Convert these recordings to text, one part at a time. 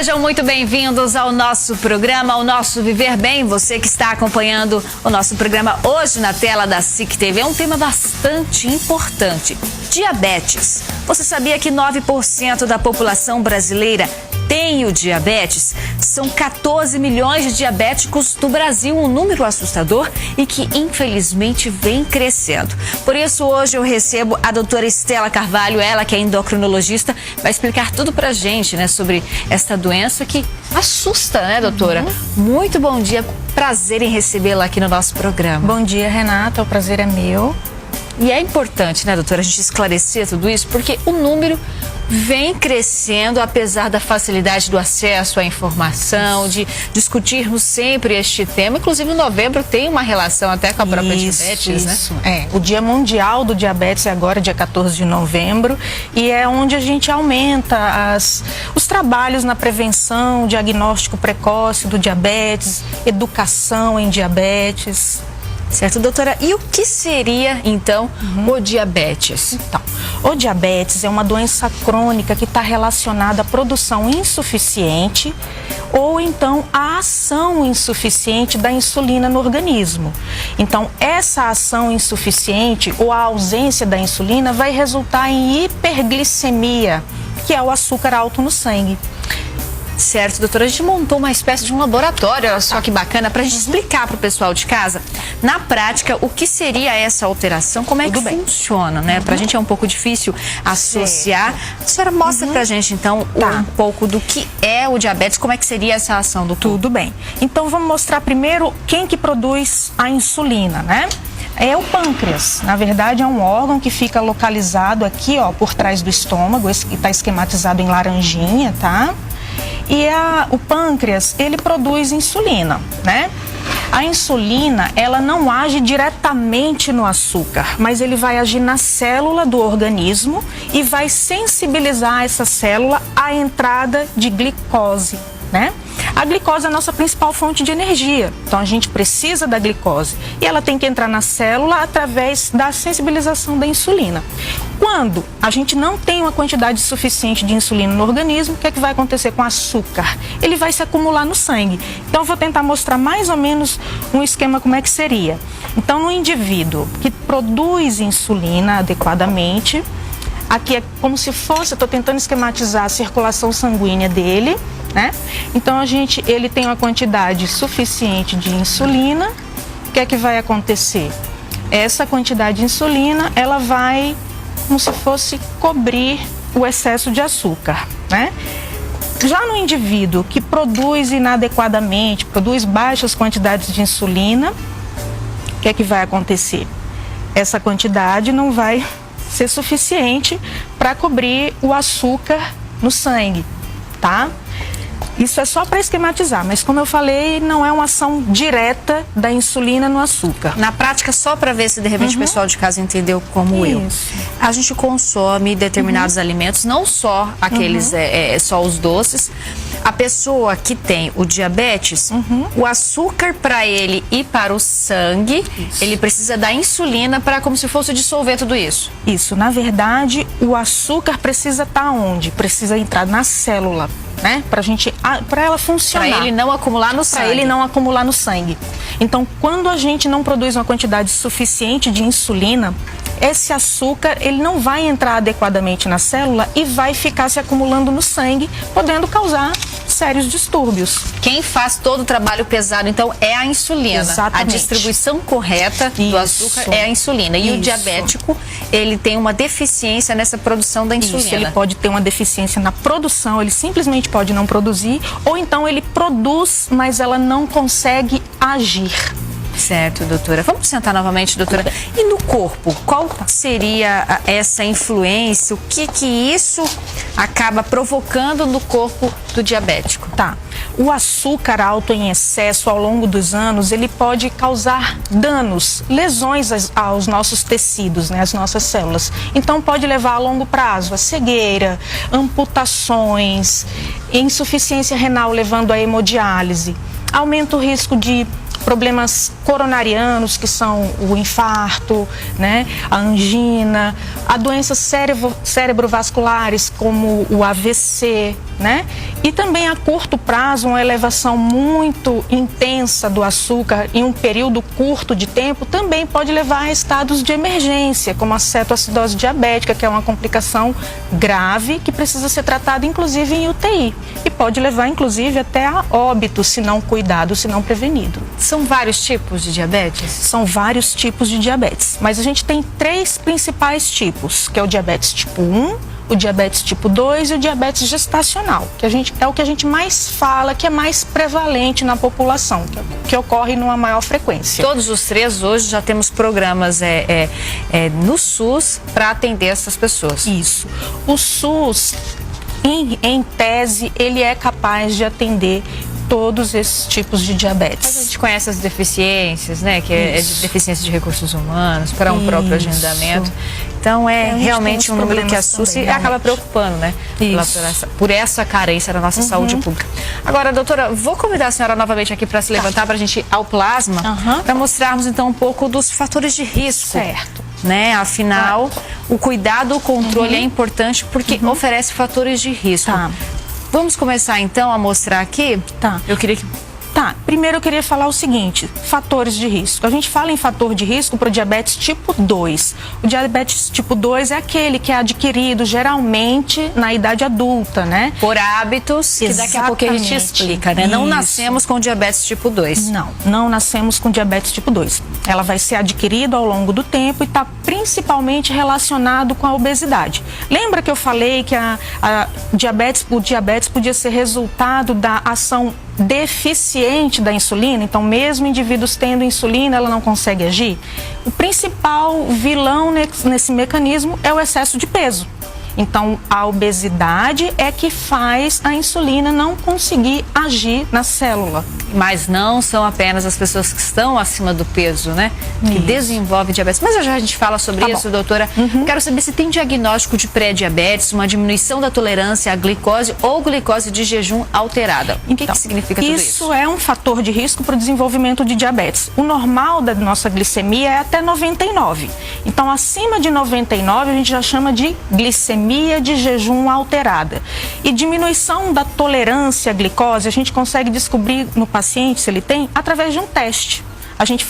Sejam muito bem-vindos ao nosso programa, ao nosso Viver Bem. Você que está acompanhando o nosso programa hoje na tela da SIC TV, é um tema bastante importante: diabetes. Você sabia que 9% da população brasileira tem o diabetes? São 14 milhões de diabéticos no Brasil, um número assustador e que infelizmente vem crescendo. Por isso hoje eu recebo a doutora Estela Carvalho, ela que é endocrinologista, vai explicar tudo pra gente, né, sobre esta doença que assusta, né, doutora? Muito bom dia, prazer em recebê-la aqui no nosso programa. Bom dia, Renata, o prazer é meu. E é importante, né, doutora, a gente esclarecer tudo isso, porque o número vem crescendo, apesar da facilidade do acesso à informação, de discutirmos sempre este tema. Inclusive, em novembro tem uma relação até com a própria diabetes, né? O Dia Mundial do Diabetes é agora, dia 14 de novembro, e é onde a gente aumenta os trabalhos na prevenção, diagnóstico precoce do diabetes, educação em diabetes. Certo, doutora. E o que seria, então, o diabetes? Então, o diabetes é uma doença crônica que está relacionada à produção insuficiente ou então à ação insuficiente da insulina no organismo. Então, essa ação insuficiente ou a ausência da insulina vai resultar em hiperglicemia, que é o açúcar alto no sangue. Certo, doutora, a gente montou uma espécie de um laboratório, olha só que bacana, para a gente explicar para o pessoal de casa, na prática, o que seria essa alteração, como é que funciona, né? Para a gente é um pouco difícil associar. A senhora mostra para a gente, então, um pouco do que é o diabetes, como é que seria essa ação do corpo. Tudo bem. Então, vamos mostrar primeiro quem que produz a insulina, né? É o pâncreas. Na verdade, é um órgão que fica localizado aqui, ó, por trás do estômago, esse que está esquematizado em laranjinha, tá? E o pâncreas, ele produz insulina, né? A insulina, ela não age diretamente no açúcar, mas ele vai agir na célula do organismo e vai sensibilizar essa célula à entrada de glicose, né? A glicose é a nossa principal fonte de energia, então a gente precisa da glicose e ela tem que entrar na célula através da sensibilização da insulina. Quando a gente não tem uma quantidade suficiente de insulina no organismo, o que é que vai acontecer com o açúcar? Ele vai se acumular no sangue. Então eu vou tentar mostrar mais ou menos um esquema como é que seria. Então no indivíduo que produz insulina adequadamente, aqui é como se fosse, eu estou tentando esquematizar a circulação sanguínea dele, né? Então ele tem uma quantidade suficiente de insulina. O que é que vai acontecer? Essa quantidade de insulina, ela vai como se fosse cobrir o excesso de açúcar, né? Já no indivíduo que produz inadequadamente, produz baixas quantidades de insulina, o que é que vai acontecer? Essa quantidade não vai ser suficiente para cobrir o açúcar no sangue, tá? Isso é só para esquematizar, mas como eu falei, não é uma ação direta da insulina no açúcar. Na prática, só para ver se de repente o pessoal de casa entendeu como eu. A gente consome determinados alimentos, não só aqueles, só os doces. A pessoa que tem o diabetes, o açúcar para ele ir para o sangue, ele precisa da insulina para como se fosse dissolver tudo isso. Isso, na verdade, o açúcar precisa estar onde? Precisa entrar na célula, né? Para ela funcionar. Para ele não acumular no sangue. Para ele não acumular no sangue. Então, quando a gente não produz uma quantidade suficiente de insulina, esse açúcar ele não vai entrar adequadamente na célula e vai ficar se acumulando no sangue, podendo causar sérios distúrbios. Quem faz todo o trabalho pesado, então, é a insulina. Exatamente. A distribuição correta do açúcar é a insulina. E o diabético, ele tem uma deficiência nessa produção da insulina. Isso, ele pode ter uma deficiência na produção, ele simplesmente pode não produzir, ou então ele produz, mas ela não consegue agir. Certo, doutora. Vamos sentar novamente, doutora. E no corpo, qual seria essa influência? O que isso acaba provocando no corpo do diabético? Tá. O açúcar alto em excesso ao longo dos anos, ele pode causar danos, lesões aos nossos tecidos, né, às nossas células. Então pode levar a longo prazo a cegueira, amputações, insuficiência renal levando à hemodiálise, aumenta o risco de problemas coronarianos, que são o infarto, né, a angina, a doenças cerebrovasculares, como o AVC, né? E também a curto prazo, uma elevação muito intensa do açúcar em um período curto de tempo também pode levar a estados de emergência, como a cetoacidose diabética, que é uma complicação grave que precisa ser tratada inclusive em UTI e pode levar inclusive até a óbito se não cuidado, se não prevenido. São vários tipos de diabetes? São vários tipos de diabetes, mas a gente tem 3 principais tipos, que é o diabetes tipo 1, o diabetes tipo 2 e o diabetes gestacional, que é o que a gente mais fala, que é mais prevalente na população, que ocorre numa maior frequência. Todos os 3 hoje já temos programas no SUS para atender essas pessoas. Isso. O SUS, em tese, ele é capaz de atender todos esses tipos de diabetes. A gente conhece as deficiências, né? Que é de deficiência de recursos humanos, para um próprio agendamento. Então realmente um número que assusta e acaba preocupando, né? Por essa carência da nossa saúde pública. Agora, doutora, vou convidar a senhora novamente aqui para se levantar, para a gente ir ao plasma, para mostrarmos então um pouco dos fatores de risco. Certo. Né? Afinal, o cuidado, o controle é importante porque oferece fatores de risco. Tá. Vamos começar então a mostrar aqui? Tá. Eu queria que... Tá, primeiro eu queria falar o seguinte, fatores de risco. A gente fala em fator de risco para o diabetes tipo 2. O diabetes tipo 2 é aquele que é adquirido geralmente na idade adulta, né? Por hábitos, que daqui a pouco a gente explica, né? Não nascemos com diabetes tipo 2. Não nascemos com diabetes tipo 2. Ela vai ser adquirida ao longo do tempo e está principalmente relacionado com a obesidade. Lembra que eu falei que o diabetes podia ser resultado da ação deficiente da insulina? Então, mesmo indivíduos tendo insulina, ela não consegue agir. O principal vilão nesse mecanismo é o excesso de peso. Então, a obesidade é que faz a insulina não conseguir agir na célula. Mas não são apenas as pessoas que estão acima do peso, né? Que desenvolvem diabetes. Mas já a gente fala sobre isso, doutora. Quero saber se tem diagnóstico de pré-diabetes, uma diminuição da tolerância à glicose ou glicose de jejum alterada. O que significa tudo isso? Isso é um fator de risco para o desenvolvimento de diabetes. O normal da nossa glicemia é até 99. Então, acima de 99, a gente já chama de glicemia de jejum alterada. E diminuição da tolerância à glicose, a gente consegue descobrir no paciente se ele tem através de um teste. A gente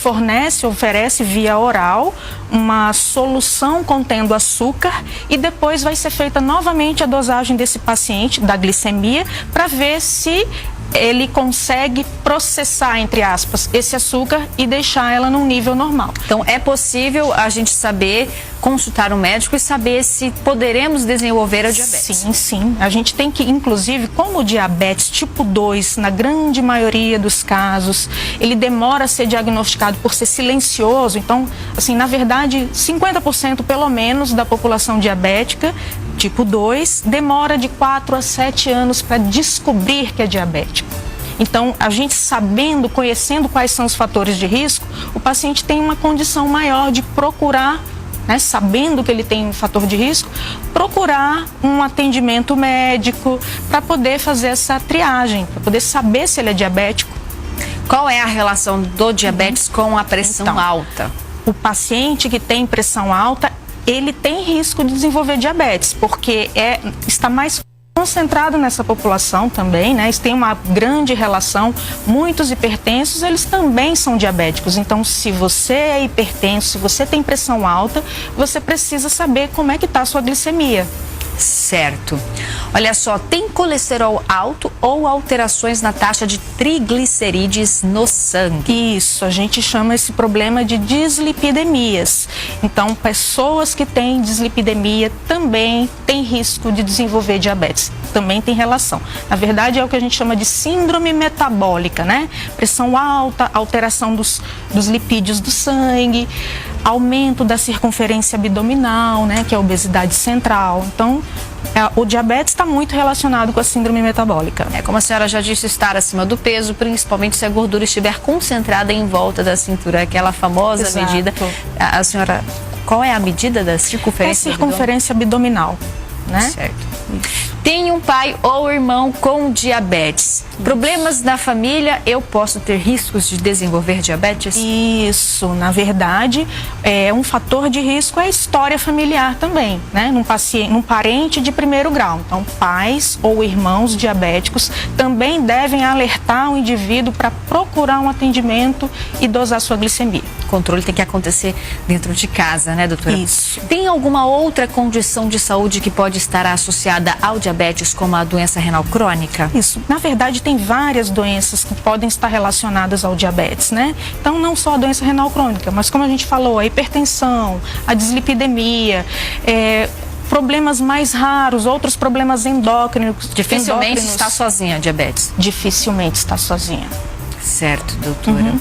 oferece via oral uma solução contendo açúcar e depois vai ser feita novamente a dosagem desse paciente, da glicemia, para ver se ele consegue processar, entre aspas, esse açúcar e deixar ela num nível normal. Então, é possível a gente saber, consultar um médico e saber se poderemos desenvolver a diabetes? Sim, sim. A gente tem que, inclusive, como o diabetes tipo 2, na grande maioria dos casos, ele demora a ser diagnosticado por ser silencioso. Então, assim, na verdade, 50% pelo menos da população diabética tipo 2 demora de 4 a 7 anos para descobrir que é diabético. Então, a gente sabendo, conhecendo quais são os fatores de risco, o paciente tem uma condição maior de procurar, né, sabendo que ele tem um fator de risco, procurar um atendimento médico para poder fazer essa triagem, para poder saber se ele é diabético. Qual é a relação do diabetes com a pressão alta? O paciente que tem pressão alta, ele tem risco de desenvolver diabetes, porque está mais concentrado nessa população também, né? Isso tem uma grande relação. Muitos hipertensos, eles também são diabéticos. Então, se você é hipertenso, se você tem pressão alta, você precisa saber como é que está a sua glicemia. Certo. Olha só, tem colesterol alto ou alterações na taxa de triglicerídeos no sangue? Isso, a gente chama esse problema de dislipidemias. Então, pessoas que têm dislipidemia também têm risco de desenvolver diabetes. Também tem relação. Na verdade, é o que a gente chama de síndrome metabólica, né? Pressão alta, alteração dos lipídios do sangue, aumento da circunferência abdominal, né? Que é a obesidade central. Então, o diabetes está muito relacionado com a síndrome metabólica. Como a senhora já disse, estar acima do peso, principalmente se a gordura estiver concentrada em volta da cintura, aquela famosa medida. A senhora, qual é a medida da circunferência? É a circunferência abdominal, né? Certo. Tem um pai ou irmão com diabetes. Problemas na família, eu posso ter riscos de desenvolver diabetes? Isso, na verdade, um fator de risco é a história familiar também, né? Num parente de primeiro grau. Então, pais ou irmãos diabéticos também devem alertar o indivíduo para procurar um atendimento e dosar sua glicemia. O controle tem que acontecer dentro de casa, né, doutora? Isso. Tem alguma outra condição de saúde que pode estar associada ao diabetes, como a doença renal crônica? Isso. Na verdade, tem várias doenças que podem estar relacionadas ao diabetes, né? Então, não só a doença renal crônica, mas como a gente falou, a hipertensão, a dislipidemia, problemas mais raros, outros problemas endócrinos. Dificilmente está sozinha a diabetes. Dificilmente está sozinha. Certo, doutora.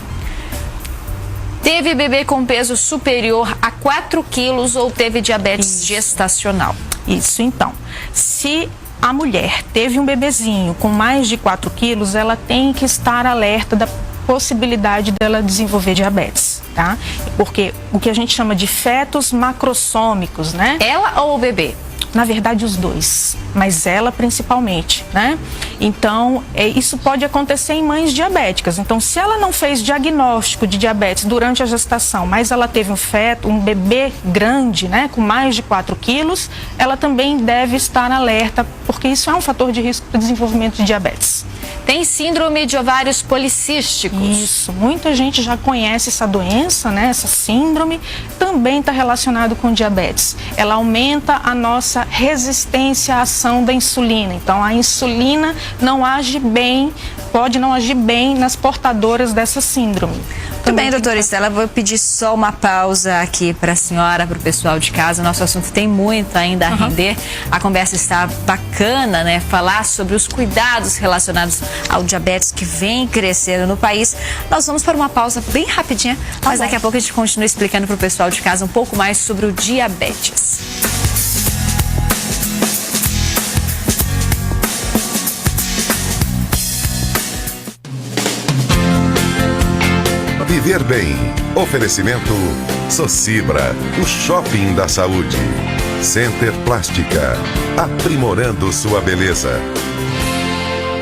Teve bebê com peso superior a 4 quilos ou teve diabetes gestacional? Isso, então. Se a mulher teve um bebezinho com mais de 4 quilos, ela tem que estar alerta da possibilidade dela desenvolver diabetes, tá? Porque o que a gente chama de fetos macrossômicos, né? Ela ou o bebê? Na verdade, os dois, mas ela principalmente, né? Então, isso pode acontecer em mães diabéticas. Então, se ela não fez diagnóstico de diabetes durante a gestação, mas ela teve um feto, um bebê grande, né, com mais de 4 quilos, ela também deve estar alerta, porque isso é um fator de risco para o desenvolvimento de diabetes. Tem síndrome de ovários policísticos? Isso, muita gente já conhece essa doença, né? Essa síndrome também está relacionado com diabetes. Ela aumenta a nossa resistência à ação da insulina. Então, a insulina não age bem, pode não agir bem nas portadoras dessa síndrome. Muito bem, doutora Estela, vou pedir só uma pausa aqui para a senhora, para o pessoal de casa. O nosso assunto tem muito ainda a render. A conversa está bacana, né? Falar sobre os cuidados relacionados ao diabetes que vem crescendo no país. Nós vamos para uma pausa bem rapidinha, mas daqui a pouco a gente continua explicando para o pessoal de casa um pouco mais sobre o diabetes. Viver bem. Oferecimento Socibra, o shopping da saúde. Center Plástica, aprimorando sua beleza.